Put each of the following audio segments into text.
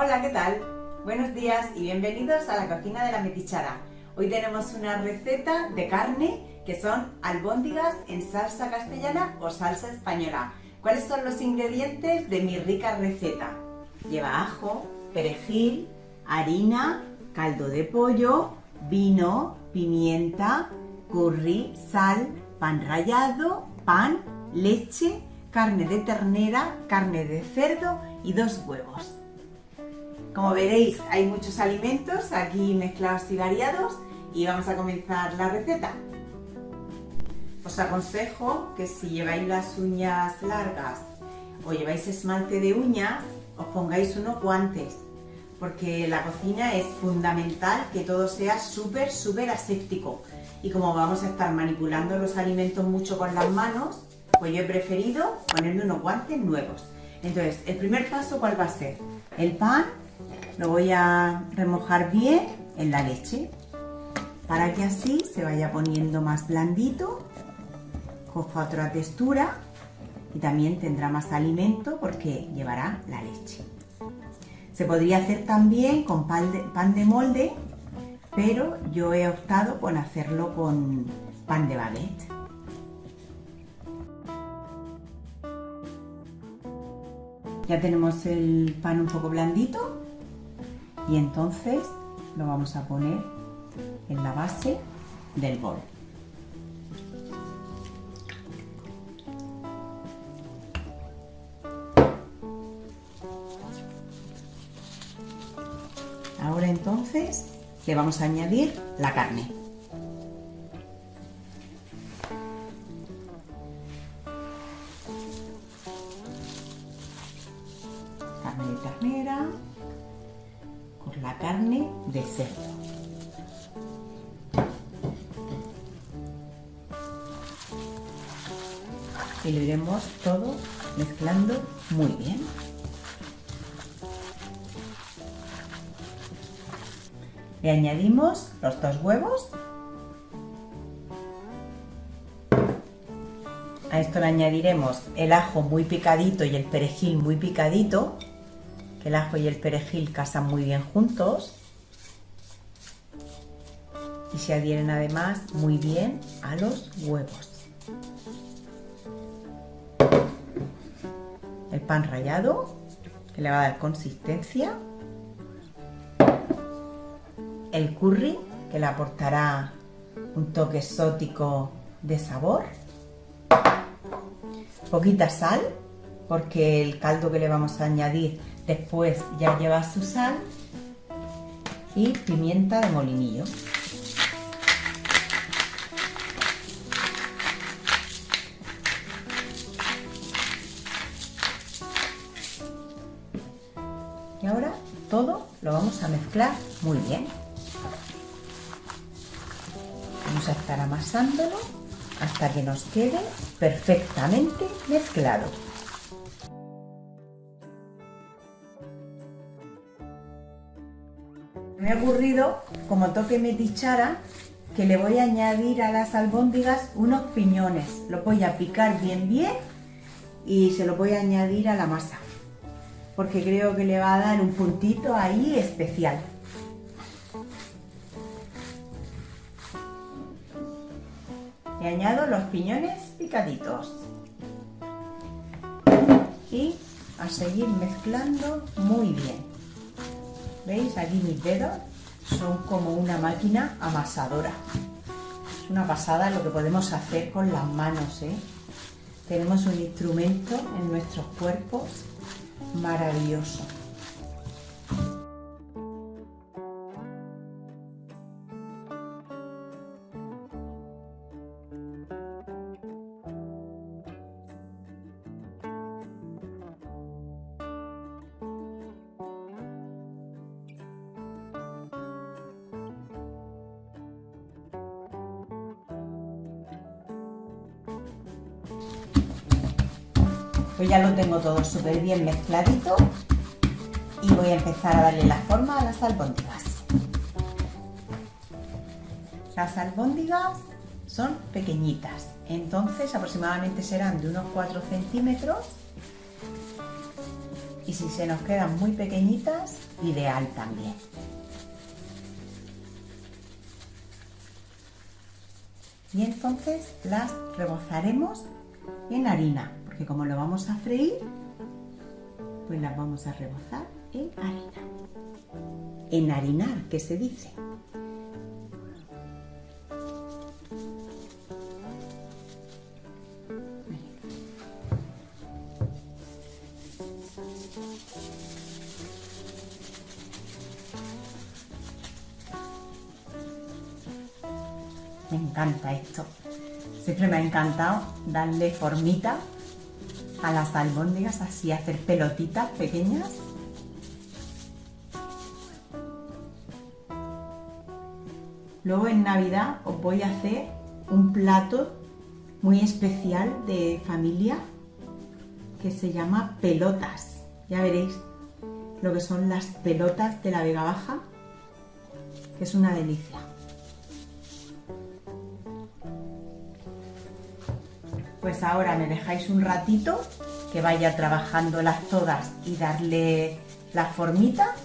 Hola, ¿qué tal? Buenos días y bienvenidos a la cocina de la Metichara. Hoy tenemos una receta de carne que son albóndigas en salsa castellana o salsa española. ¿Cuáles son los ingredientes de mi rica receta? Lleva ajo, perejil, harina, caldo de pollo, vino, pimienta, curry, sal, pan rallado, pan, leche, carne de ternera, carne de cerdo y 2 huevos. Como veréis, hay muchos alimentos aquí mezclados y variados y vamos a comenzar la receta. Os aconsejo que si lleváis las uñas largas o lleváis esmalte de uñas, os pongáis unos guantes, porque en la cocina es fundamental que todo sea súper aséptico. Y como vamos a estar manipulando los alimentos mucho con las manos, pues yo he preferido ponerme unos guantes nuevos. Entonces, el primer paso, ¿cuál va a ser? El pan lo voy a remojar bien en la leche para que así se vaya poniendo más blandito, coja otra textura y también tendrá más alimento porque llevará la leche. Se podría hacer también con pan de molde, pero yo he optado por hacerlo con pan de baguette. Ya tenemos el pan un poco blandito y entonces lo vamos a poner en la base del bol. Ahora entonces le vamos a añadir la carne. Carne de ternera con la carne de cerdo. Y lo iremos todo mezclando muy bien. Le añadimos los 2 huevos. A esto le añadiremos el ajo muy picadito y el perejil muy picadito, que el ajo y el perejil casan muy bien juntos y se adhieren además muy bien a los huevos. El pan rallado, que le va a dar consistencia. El curry, que le aportará un toque exótico de sabor. Poquita sal, porque el caldo que le vamos a añadir después ya lleva su sal. Y pimienta de molinillo. Y ahora todo lo vamos a mezclar muy bien. Vamos a estar amasándolo hasta que nos quede perfectamente mezclado. Me ha ocurrido, como toque metichara, que le voy a añadir a las albóndigas unos piñones. Los voy a picar bien y se los voy a añadir a la masa, porque creo que le va a dar un puntito ahí especial. Le añado los piñones picaditos y a seguir mezclando muy bien. ¿Veis? Aquí mis dedos son como una máquina amasadora. Es una pasada lo que podemos hacer con las manos, ¿eh? Tenemos un instrumento en nuestros cuerpos maravilloso. Pues ya lo tengo todo súper bien mezcladito y voy a empezar a darle la forma a las albóndigas. Las albóndigas son pequeñitas, entonces aproximadamente serán de unos 4 centímetros y si se nos quedan muy pequeñitas, ideal también. Y entonces las rebozaremos en harina, porque como lo vamos a freír, pues las vamos a rebozar en harina. Enharinar, que se dice. Me encanta esto. Siempre me ha encantado darle formita a las albóndigas, así hacer pelotitas pequeñas. Luego en Navidad os voy a hacer un plato muy especial de familia que se llama pelotas. Ya veréis lo que son las pelotas de la Vega Baja, que es una delicia. Pues ahora me dejáis un ratito que vaya trabajándolas todas y darle la formita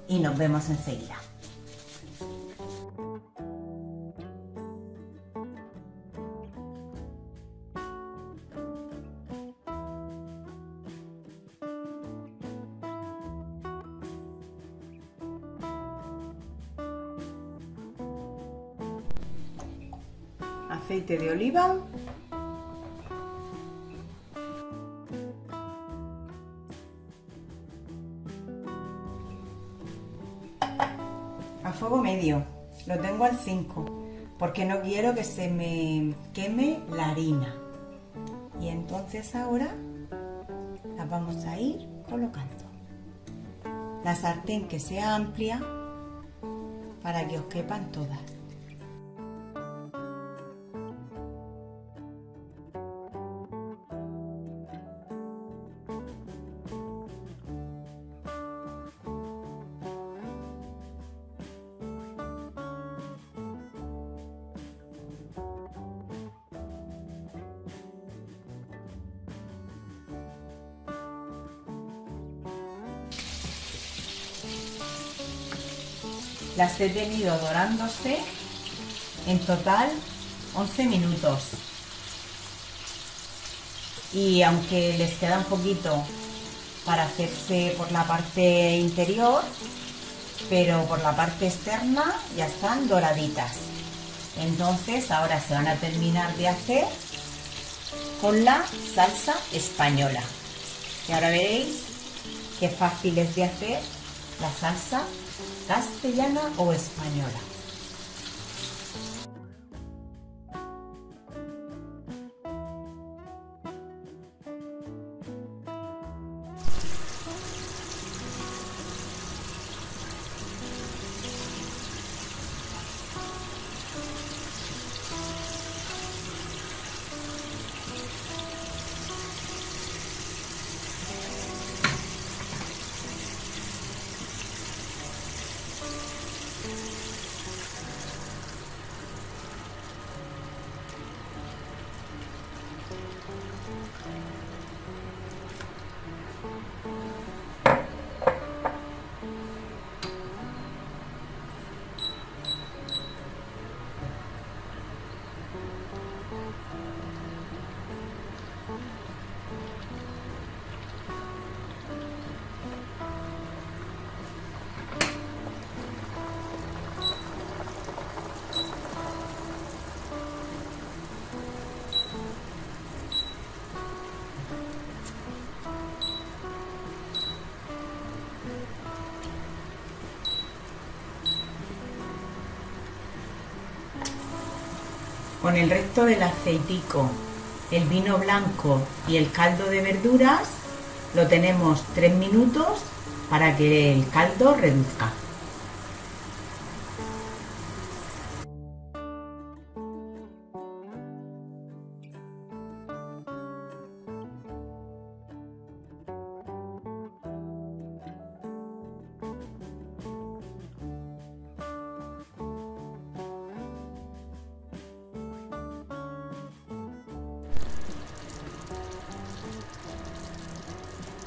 y nos vemos enseguida. Aceite de oliva. A fuego medio, lo tengo al 5, porque no quiero que se me queme la harina. Y entonces ahora las vamos a ir colocando. La sartén que sea amplia para que os quepan todas. Las he tenido dorándose en total 11 minutos. Y aunque les queda un poquito para hacerse por la parte interior, pero por la parte externa ya están doraditas. Entonces ahora se van a terminar de hacer con la salsa española. Y ahora veréis qué fácil es de hacer la salsa castellana o española. Con el resto del aceitico, el vino blanco y el caldo de verduras lo tenemos 3 minutos para que el caldo reduzca.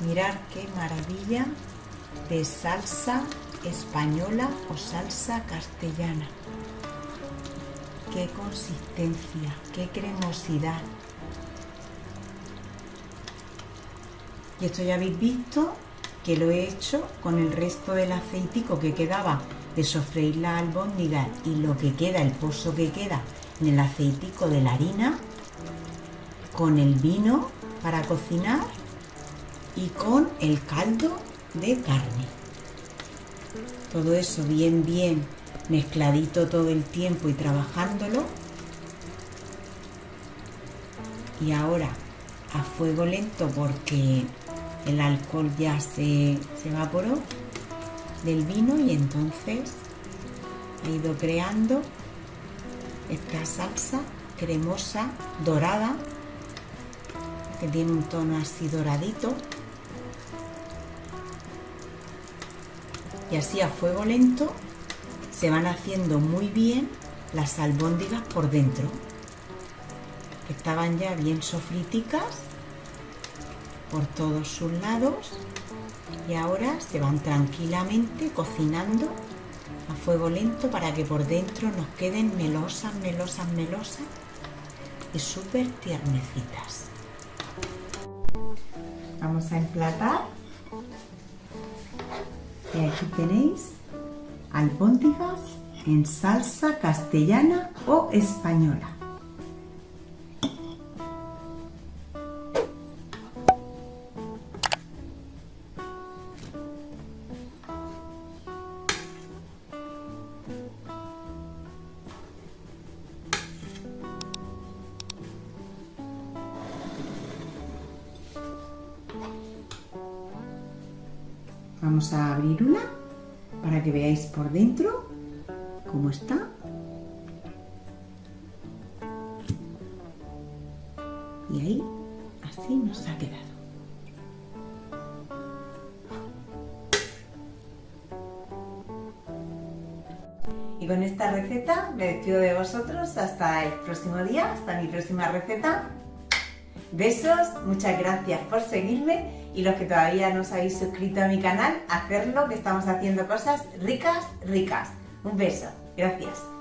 Mirad qué maravilla de salsa española o salsa castellana. Qué consistencia, qué cremosidad. Y esto ya habéis visto que lo he hecho con el resto del aceitico que quedaba de sofreír las albóndigas y lo que queda, el pozo que queda en el aceitico de la harina, con el vino para cocinar y con el caldo de carne. Todo eso bien mezcladito todo el tiempo y trabajándolo. Y ahora a fuego lento porque el alcohol ya se evaporó del vino y entonces ha ido creando esta salsa cremosa, dorada, que tiene un tono así doradito. Y así a fuego lento se van haciendo muy bien las albóndigas por dentro. Estaban ya bien sofriticas por todos sus lados y ahora se van tranquilamente cocinando a fuego lento para que por dentro nos queden melosas y súper tiernecitas. Vamos a emplatar y aquí tenéis albóndigas en salsa castellana o española. Vamos a abrir una para que veáis por dentro cómo está. Y ahí, así nos ha quedado. Y con esta receta me despido de vosotros hasta el próximo día, hasta mi próxima receta. Besos, muchas gracias por seguirme y los que todavía no os habéis suscrito a mi canal, hacerlo, que estamos haciendo cosas ricas. Un beso, gracias.